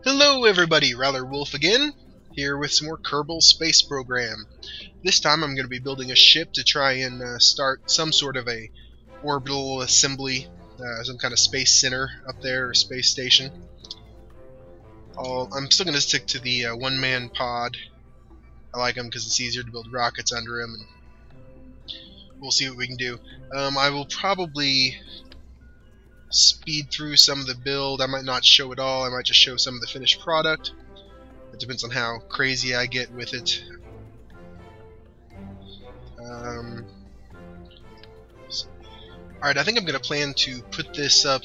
Hello everybody, RalorWolf again, here with some more Kerbal Space Program. This time I'm going to be building a ship to try and start some sort of a orbital assembly, some kind of space center up there, or space station. I'm still going to stick to the one-man pod. I like him because it's easier to build rockets under him, and we'll see what we can do. I will probably speed through some of the build. I might not show it all, I might just show some of the finished product. It depends on how crazy I get with it. Alright, I think I'm going to plan to put this up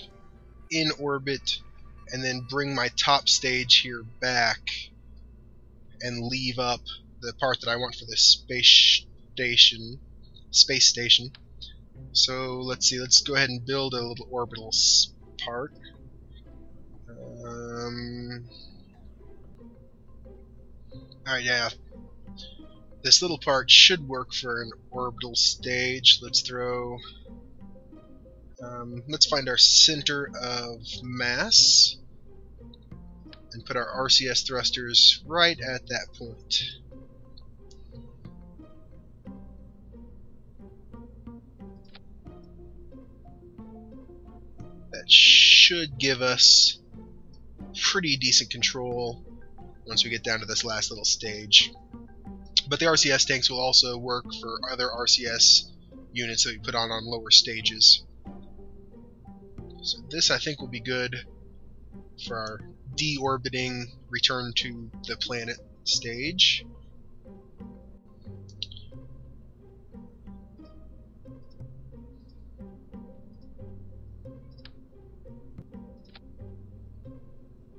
in orbit and then bring my top stage here back and leave up the part that I want for the space station. So let's see, let's go ahead and build a little orbital part. Alright, yeah. This little part should work for an orbital stage. Let's throw... let's find our center of mass and put our RCS thrusters right at that point. That should give us pretty decent control once we get down to this last little stage. But the RCS tanks will also work for other RCS units that we put on lower stages. So this, I think, will be good for our deorbiting return to the planet stage.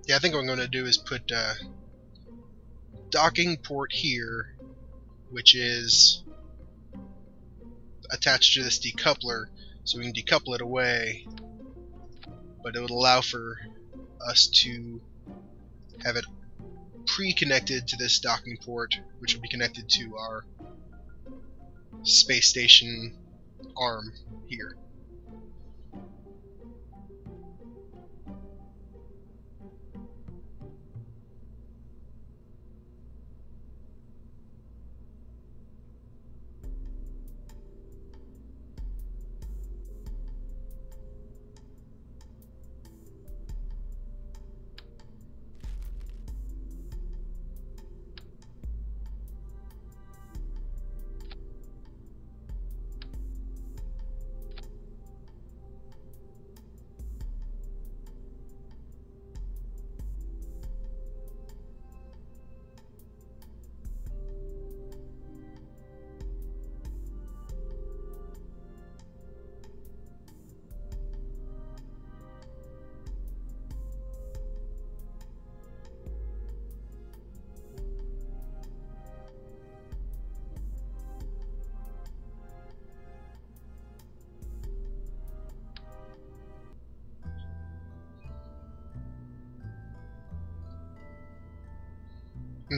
Yeah, I think what I'm going to do is put docking port here, which is attached to this decoupler, so we can decouple it away, but it would allow for us to have it pre-connected to this docking port, which will be connected to our space station arm here.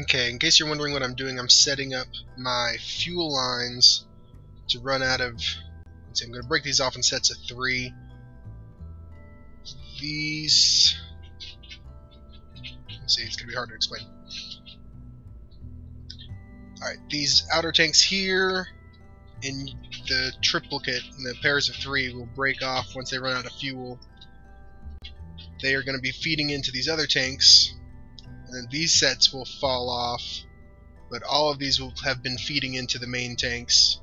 Okay, in case you're wondering what I'm doing, I'm setting up my fuel lines to run out of... Let's see, I'm going to break these off in sets of 3. These... Let's see, it's going to be hard to explain. Alright, these outer tanks here in the triplicate, in the pairs of 3, will break off once they run out of fuel. They are going to be feeding into these other tanks, and then these sets will fall off, but all of these will have been feeding into the main tanks.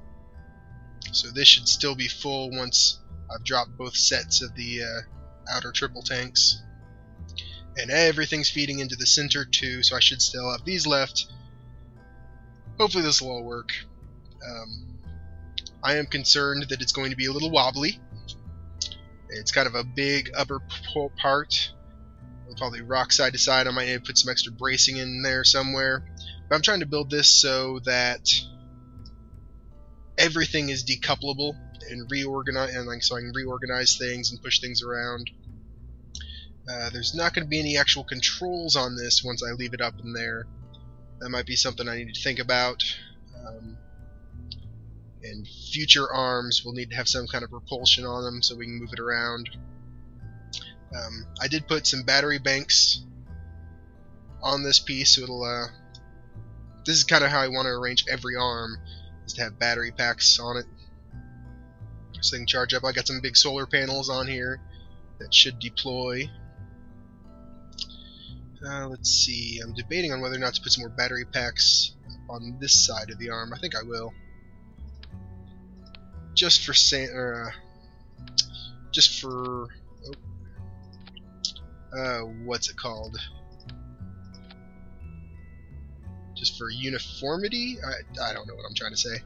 So this should still be full once I've dropped both sets of the outer triple tanks. And everything's feeding into the center too, so I should still have these left. Hopefully this will all work. I am concerned that it's going to be a little wobbly. It's kind of a big upper part. It'll probably rock side to side. I might need to put some extra bracing in there somewhere. But I'm trying to build this so that everything is decouplable and reorganize, so I can reorganize things and push things around. There's not going to be any actual controls on this once I leave it up in there. That might be something I need to think about. And future arms will need to have some kind of propulsion on them so we can move it around. I did put some battery banks on this piece, so it'll this is kind of how I want to arrange every arm, is to have battery packs on it so they can charge up. I got some big solar panels on here that should deploy. Let's see, I'm debating on whether or not to put some more battery packs on this side of the arm. I think I will, just for what's it called? Just for uniformity? I don't know what I'm trying to say.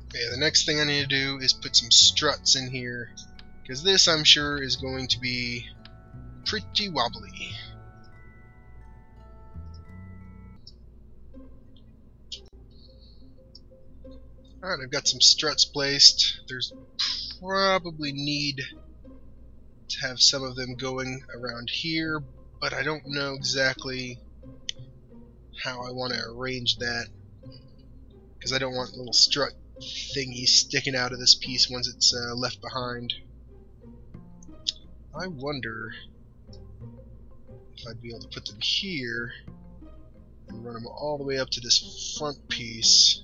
Okay, the next thing I need to do is put some struts in here, because this, I'm sure, is going to be pretty wobbly. Alright, I've got some struts placed. There's probably need to have some of them going around here, but I don't know exactly how I want to arrange that, because I don't want little strut thingies sticking out of this piece once it's left behind. I wonder if I'd be able to put them here and run them all the way up to this front piece.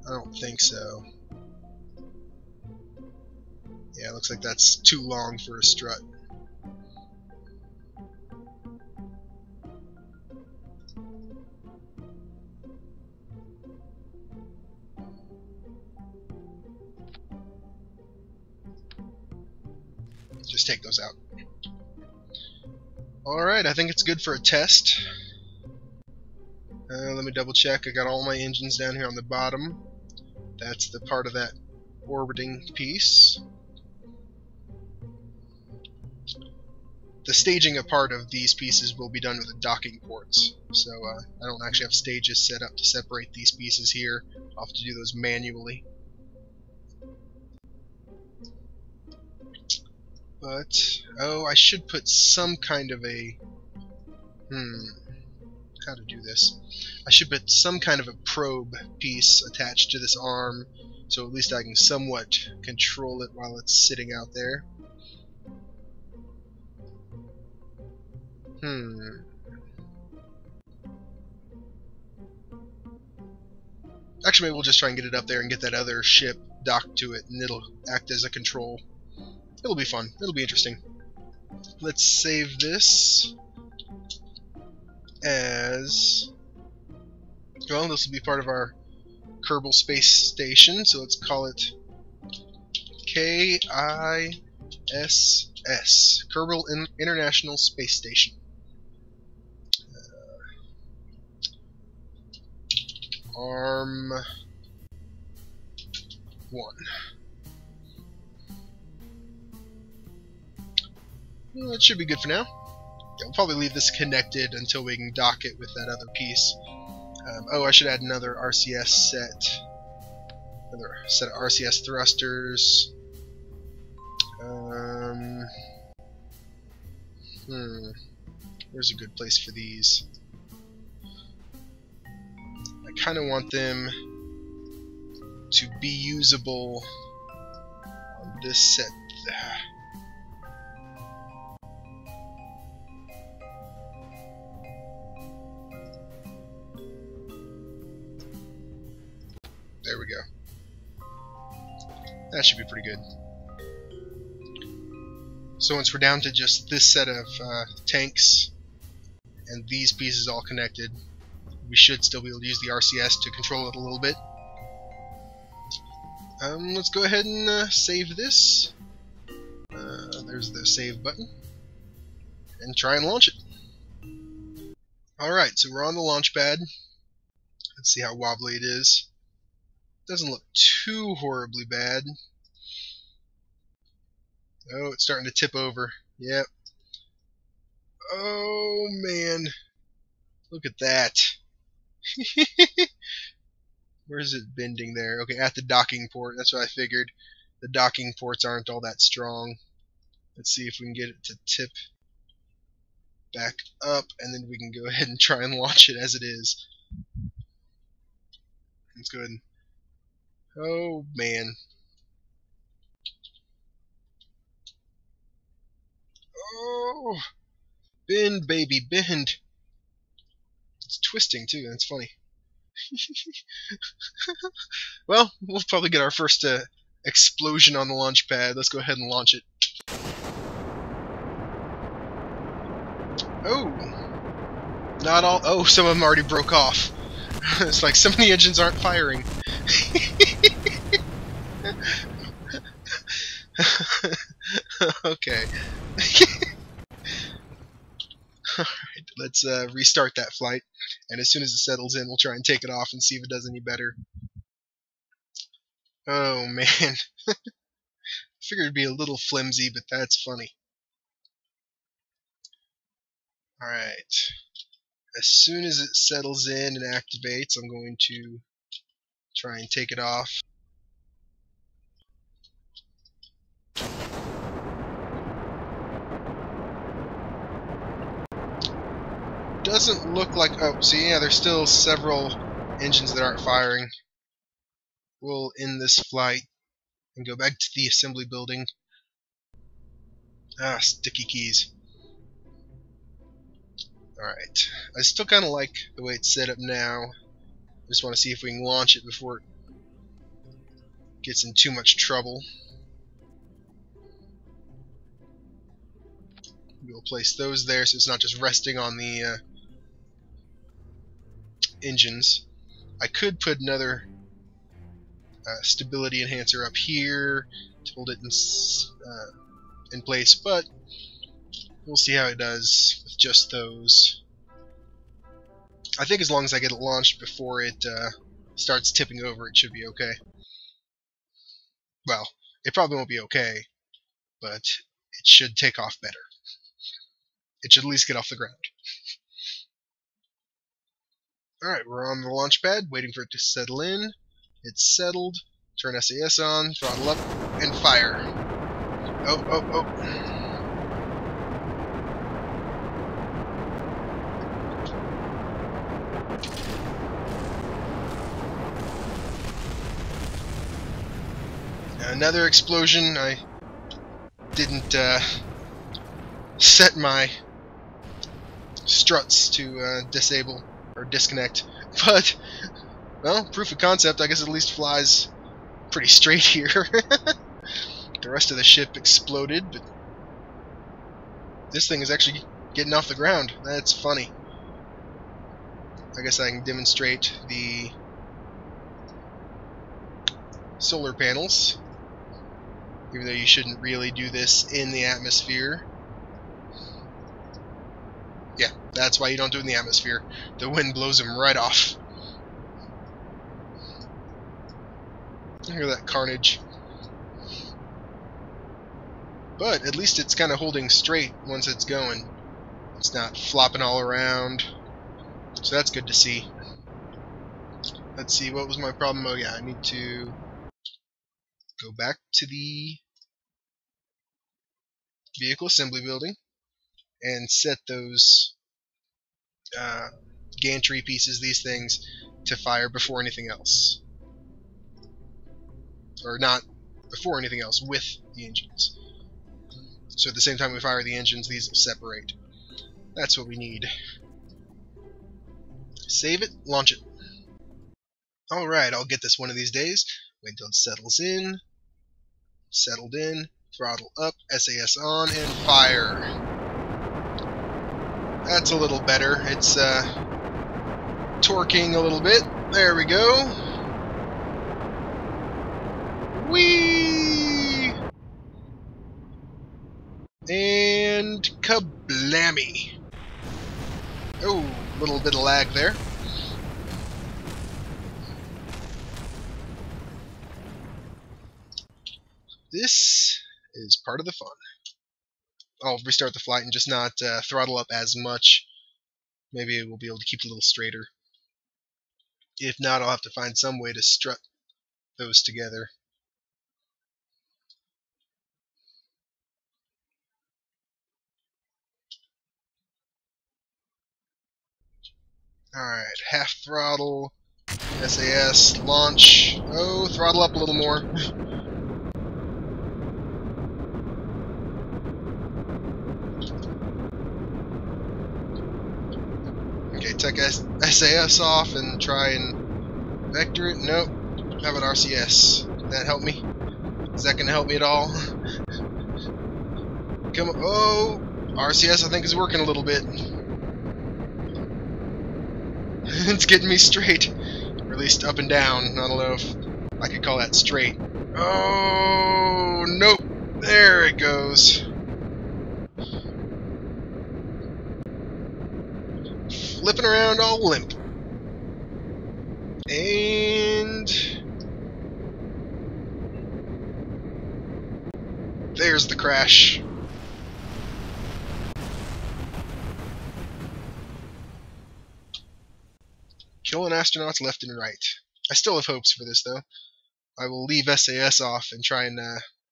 I don't think so. Yeah, it looks like that's too long for a strut. Just take those out. Alright, I think it's good for a test. Let me double check. I got all my engines down here on the bottom. That's the part of that orbiting piece. The staging a part of these pieces will be done with the docking ports. So I don't actually have stages set up to separate these pieces here. I'll have to do those manually. But, oh, I should put some kind of a... how to do this. I should put some kind of a probe piece attached to this arm, so at least I can somewhat control it while it's sitting out there. Actually, maybe we'll just try and get it up there and get that other ship docked to it, and it'll act as a control. It'll be fun. It'll be interesting. Let's save this as... well, this will be part of our Kerbal Space Station, so let's call it K.I.S.S. Kerbal International Space Station. Arm 1. Well, that should be good for now. Yeah, we'll probably leave this connected until we can dock it with that other piece. Oh, I should add another RCS set. Another set of RCS thrusters. Where's a good place for these? I kind of want them to be usable on this set. There we go. That should be pretty good. So once we're down to just this set of tanks and these pieces all connected, we should still be able to use the RCS to control it a little bit. Let's go ahead and save this. There's the save button. And try and launch it. Alright, so we're on the launch pad. Let's see how wobbly it is. Doesn't look too horribly bad. Oh, it's starting to tip over. Yep. Oh, man. Look at that. Where's it bending there? Okay, at the docking port. That's what I figured. The docking ports aren't all that strong. Let's see if we can get it to tip back up, and then we can go ahead and try and launch it as it is. Let's go ahead and... oh, man. Oh! Bend, baby, bend. It's twisting, too. That's funny. Well, we'll probably get our first explosion on the launch pad. Let's go ahead and launch it. Oh! Not all. Oh, some of them already broke off. It's like some of the engines aren't firing. Okay. Alright, let's restart that flight, and as soon as it settles in, we'll try and take it off and see if it does any better. Oh man. Figured it'd be a little flimsy, but that's funny. Alright. As soon as it settles in and activates, I'm going to try and take it off. Doesn't look like... Oh, see, yeah, there's still several engines that aren't firing. We'll end this flight and go back to the assembly building. Ah, sticky keys. Alright. I still kind of like the way it's set up now. Just want to see if we can launch it before it gets in too much trouble. We'll place those there so it's not just resting on the engines. I could put another stability enhancer up here to hold it in place, but we'll see how it does with just those. I think as long as I get it launched before it starts tipping over, it should be okay. Well, it probably won't be okay, but it should take off better. It should at least get off the ground. Alright, we're on the launch pad, waiting for it to settle in. It's settled. Turn SAS on, throttle up, and fire. Oh, oh, oh. Another explosion. I didn't set my struts to disable or disconnect, but well, proof of concept. I guess it at least flies pretty straight here. The rest of the ship exploded, but this thing is actually getting off the ground. That's funny. I guess I can demonstrate the solar panels, even though you shouldn't really do this in the atmosphere. Yeah, that's why you don't do it in the atmosphere. The wind blows them right off. Hear that carnage. But at least it's kind of holding straight once it's going. It's not flopping all around. So that's good to see. Let's see, what was my problem? Oh yeah, I need to go back to the vehicle assembly building and set those gantry pieces, these things, to fire before anything else. Or not before anything else, with the engines. So at the same time we fire the engines, these will separate. That's what we need. Save it, launch it. Alright, I'll get this one of these days. Wait until it settles in. Settled in. Throttle up, SAS on, and fire. That's a little better. It's torquing a little bit. There we go. Whee! And kablammy. Oh, a little bit of lag there. This is part of the fun. I'll restart the flight and just not throttle up as much. Maybe we'll be able to keep it a little straighter. If not, I'll have to find some way to strut those together. Alright, half throttle, SAS, launch. Oh, throttle up a little more. take SAS off and try and vector it? Nope. How about RCS? Can that help me? Is that going to help me at all? Come on. Oh! RCS I think is working a little bit. It's getting me straight. Or at least up and down. I don't know if I could call that straight. Oh, nope. There it goes. Flipping around all limp. And there's the crash. Killing astronauts left and right. I still have hopes for this, though. I will leave SAS off and try and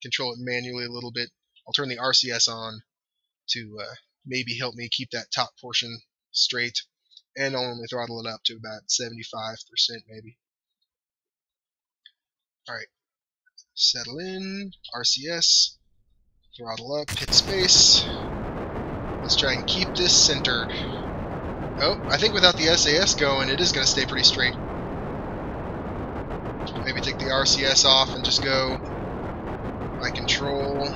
control it manually a little bit. I'll turn the RCS on to maybe help me keep that top portion straight, and I'll only throttle it up to about 75% maybe. Alright, settle in, RCS, throttle up, hit space. Let's try and keep this centered. Oh, I think without the SAS going, it is going to stay pretty straight. Maybe take the RCS off and just go by control.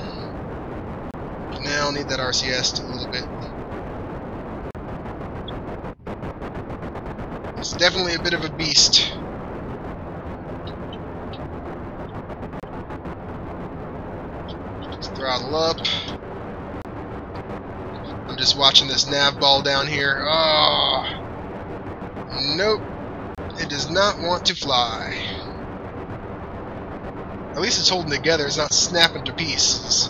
Now I'll need that RCS a little bit. It's definitely a bit of a beast. Let's throttle up. I'm just watching this nav ball down here. Oh, nope. It does not want to fly. At least it's holding together. It's not snapping to pieces.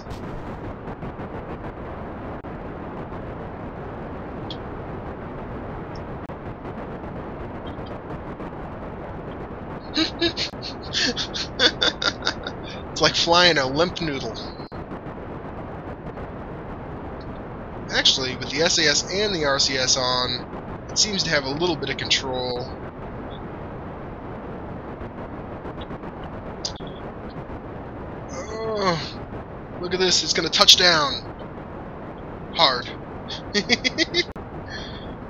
It's like flying a limp noodle. Actually, with the SAS and the RCS on, it seems to have a little bit of control. Oh, look at this, it's going to touch down. Hard.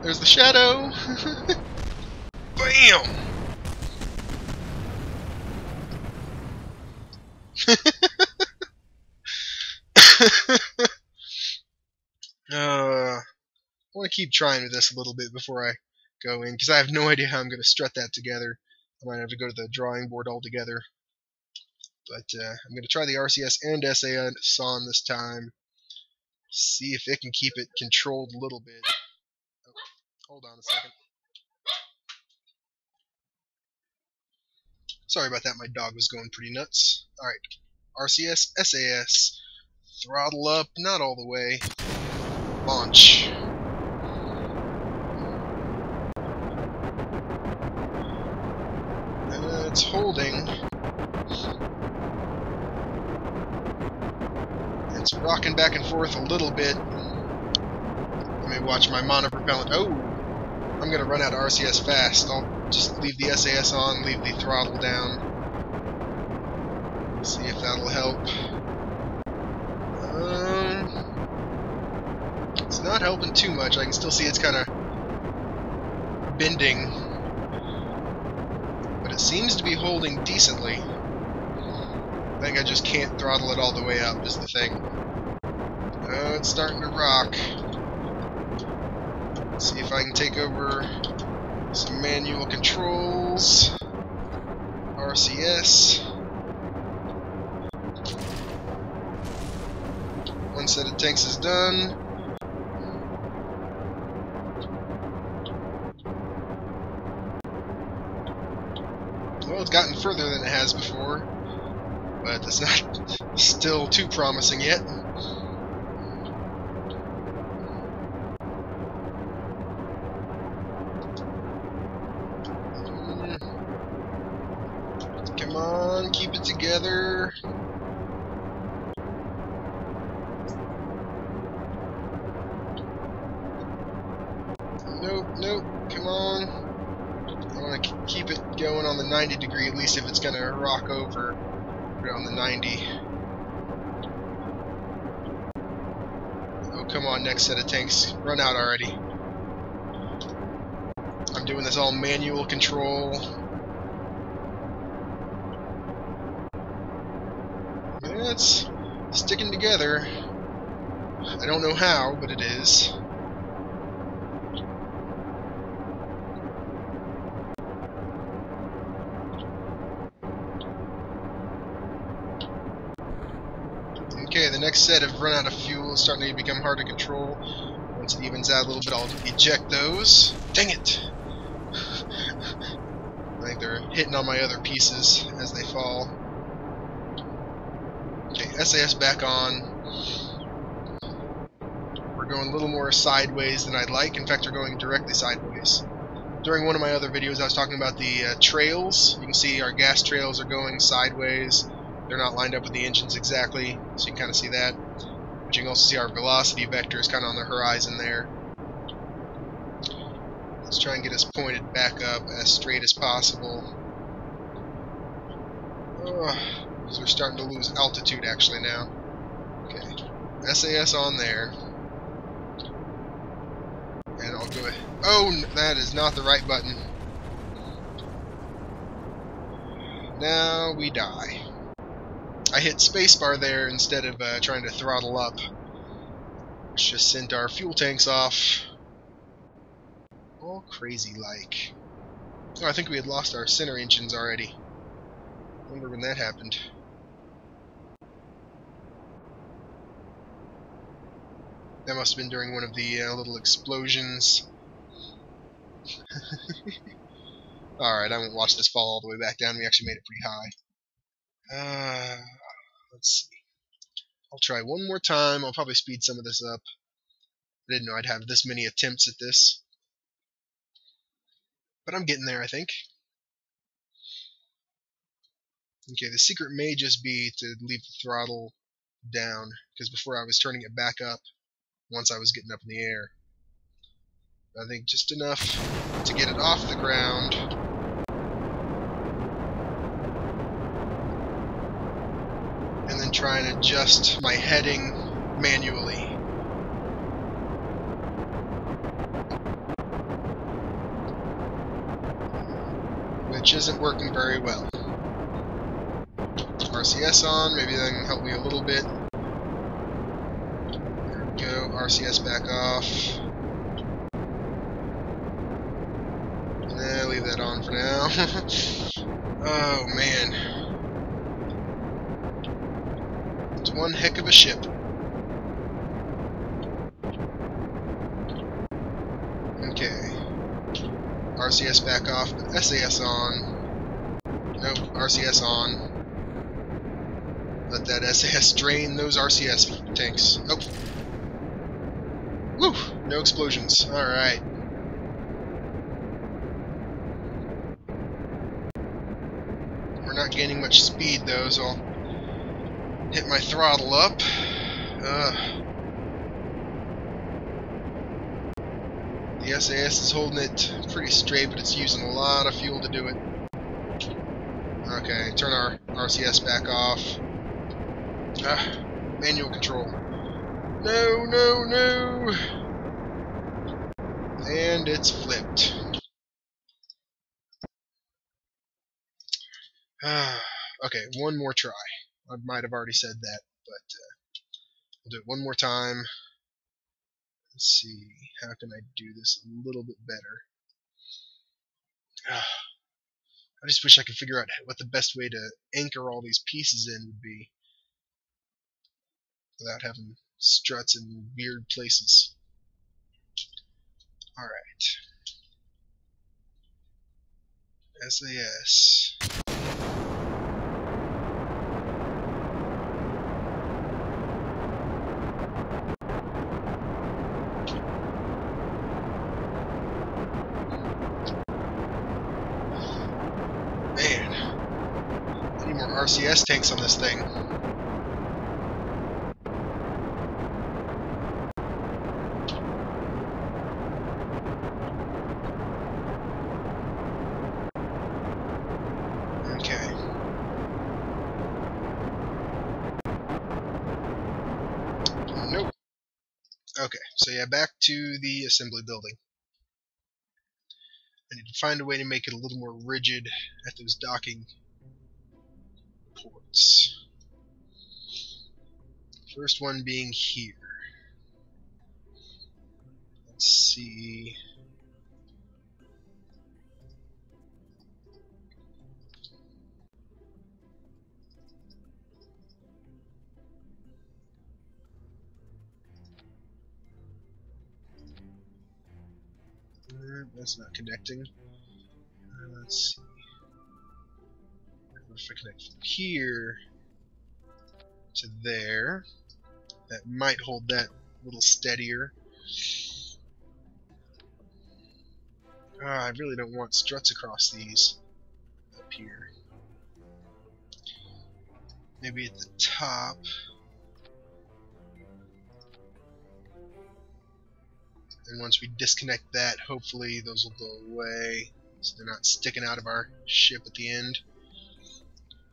There's the shadow. Bam! I want to keep trying with this a little bit before I go in, because I have no idea how I'm going to strut that together. I might have to go to the drawing board altogether. But I'm going to try the RCS and SAS on this time. See if it can keep it controlled a little bit. Oh, hold on a second. Sorry about that, my dog was going pretty nuts. Alright, RCS, SAS, throttle up, not all the way. Launch. It's holding. It's rocking back and forth a little bit. Let me watch my monopropellant. Oh! I'm going to run out of RCS fast. I'll just leave the SAS on, leave the throttle down. See if that'll help. It's not helping too much. I can still see it's kind of bending. But it seems to be holding decently. I think I just can't throttle it all the way up is the thing. Oh, it's starting to rock. Let's see if I can take over some manual controls. RCS. One set of tanks is done. Well, it's gotten further than it has before, but it's not still too promising yet. Come on, keep it together. Nope, nope, come on. I want to keep it going on the 90 degree, at least if it's going to rock over on the 90. Oh, come on, next set of tanks. Run out already. doing this all manual control. It's sticking together. I don't know how, but it is. Okay, the next set have run out of fuel, starting to become hard to control. Once it evens out a little bit, I'll eject those. Dang it! I think they're hitting on my other pieces as they fall. Okay, SAS back on. We're going a little more sideways than I'd like. In fact, we're going directly sideways. During one of my other videos, I was talking about the trails. You can see our gas trails are going sideways. They're not lined up with the engines exactly, so you can kind of see that. But you can also see our velocity vector is kind of on the horizon there. Let's try and get us pointed back up as straight as possible. Because we're starting to lose altitude actually now. Okay, SAS on there. And I'll go ahead. Oh, that is not the right button. Now we die. I hit spacebar there instead of trying to throttle up. Which just sent our fuel tanks off. All crazy like. Oh, I think we had lost our center engines already. Wonder when that happened. That must have been during one of the little explosions. Alright, I won't watch this fall all the way back down. We actually made it pretty high. Let's see. I'll try one more time. I'll probably speed some of this up. I didn't know I'd have this many attempts at this. But I'm getting there, I think. Okay, the secret may just be to leave the throttle down, because before I was turning it back up once I was getting up in the air. I think just enough to get it off the ground. And then try and adjust my heading manually. Which isn't working very well. RCS on, maybe that can help me a little bit. There we go, RCS back off. Leave that on for now. Oh man. It's one heck of a ship. Okay. RCS back off, but SAS on. Nope, RCS on. Let that SAS drain those RCS tanks. Oh. Woo! No explosions. Alright. We're not gaining much speed though, so I'll hit my throttle up. The SAS is holding it pretty straight, but it's using a lot of fuel to do it. Okay, turn our RCS back off. Manual control. No, no, no! And it's flipped. Okay, one more try. I might have already said that, but we'll do it one more time. Let's see, how can I do this a little bit better? I just wish I could figure out what the best way to anchor all these pieces in would be without having struts in weird places. Alright. SAS. Man, I need more RCS tanks on this thing. Okay. Nope. Okay, so yeah, back to the assembly building. I need to find a way to make it a little more rigid at those docking ports. First one being here. Let's see. That's not connecting. Let's see. If I connect from here to there, that might hold that a little steadier. I really don't want struts across these up here. Maybe at the top. And once we disconnect that, hopefully those will go away, so they're not sticking out of our ship at the end.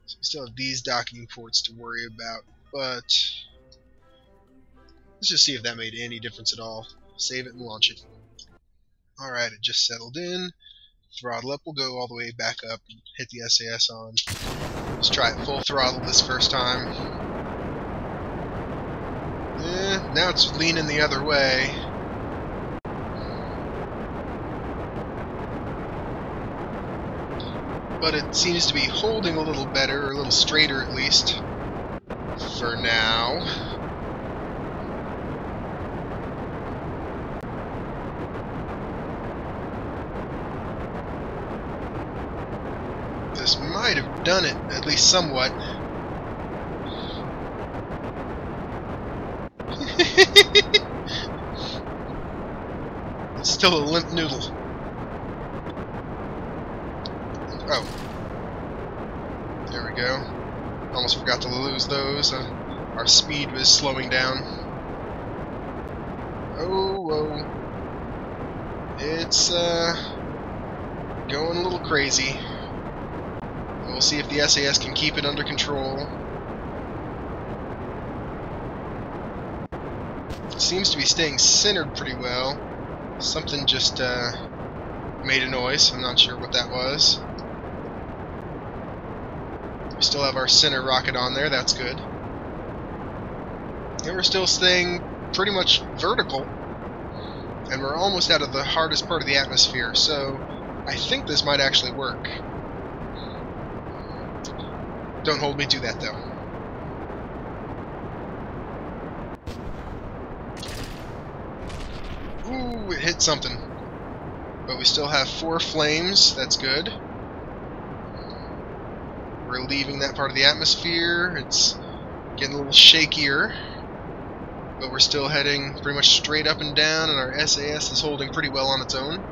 So we still have these docking ports to worry about, but let's just see if that made any difference at all. Save it and launch it. Alright, it just settled in. Throttle up will go all the way back up and hit the SAS on. Let's try it full throttle this first time. Now it's leaning the other way. But it seems to be holding a little better, or a little straighter at least, for now. This might have done it, at least somewhat. It's still a limp noodle. Oh. There we go. Almost forgot to lose those. Our speed was slowing down. Oh, whoa. It's, going a little crazy. We'll see if the SAS can keep it under control. It seems to be staying centered pretty well. Something just, made a noise. I'm not sure what that was. We still have our center rocket on there, that's good. And we're still staying pretty much vertical. And we're almost out of the hardest part of the atmosphere, so I think this might actually work. Don't hold me to that, though. Ooh, it hit something. But we still have 4 flames, that's good. We're leaving that part of the atmosphere. It's getting a little shakier, but we're still heading pretty much straight up and down, and our SAS is holding pretty well on its own.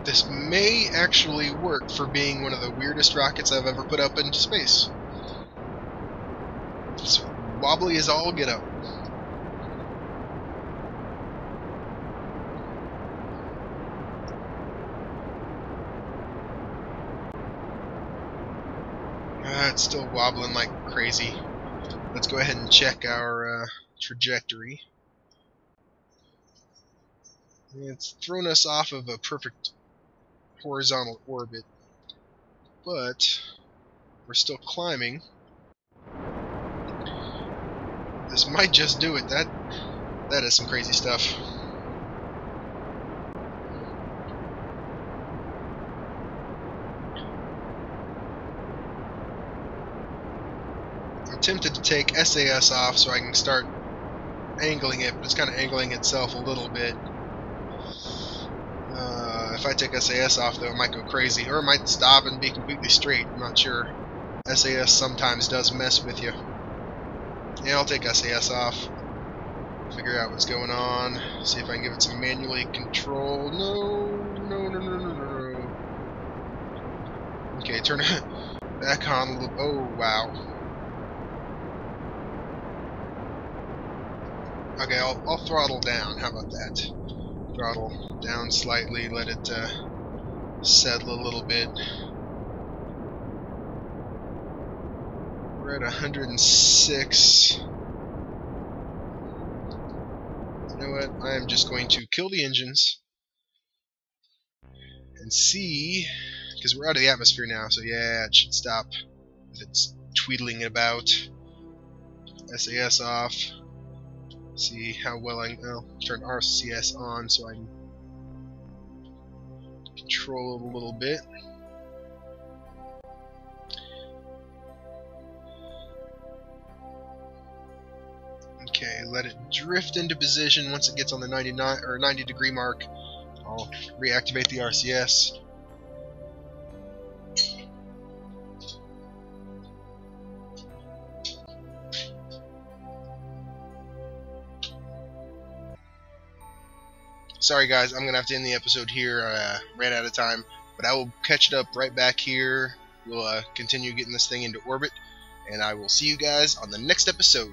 This may actually work for being one of the weirdest rockets I've ever put up into space. It's wobbly as all get up. It's still wobbling like crazy. Let's go ahead and check our trajectory. It's thrown us off of a perfect horizontal orbit, but we're still climbing. This might just do it. That is some crazy stuff. I'm tempted to take SAS off so I can start angling it, but it's kind of angling itself a little bit. If I take SAS off, though, it might go crazy, or it might stop and be completely straight. I'm not sure. SAS sometimes does mess with you. Yeah, I'll take SAS off. Figure out what's going on. See if I can give it some manually control. No. Okay, turn it back on a little. Oh, wow. Okay, I'll throttle down. How about that? Throttle down slightly, let it settle a little bit. We're at 106. You know what? I'm just going to kill the engines and see, because we're out of the atmosphere now, so yeah, it should stop if it's tweedling about. SAS off. See how well turn RCS on so I can control it a little bit. Okay, let it drift into position. Once it gets on the 99 or 90 degree mark, I'll reactivate the RCS. Sorry guys, I'm gonna have to end the episode here. Ran out of time, but I will catch it up right back here. We'll continue getting this thing into orbit, and I will see you guys on the next episode.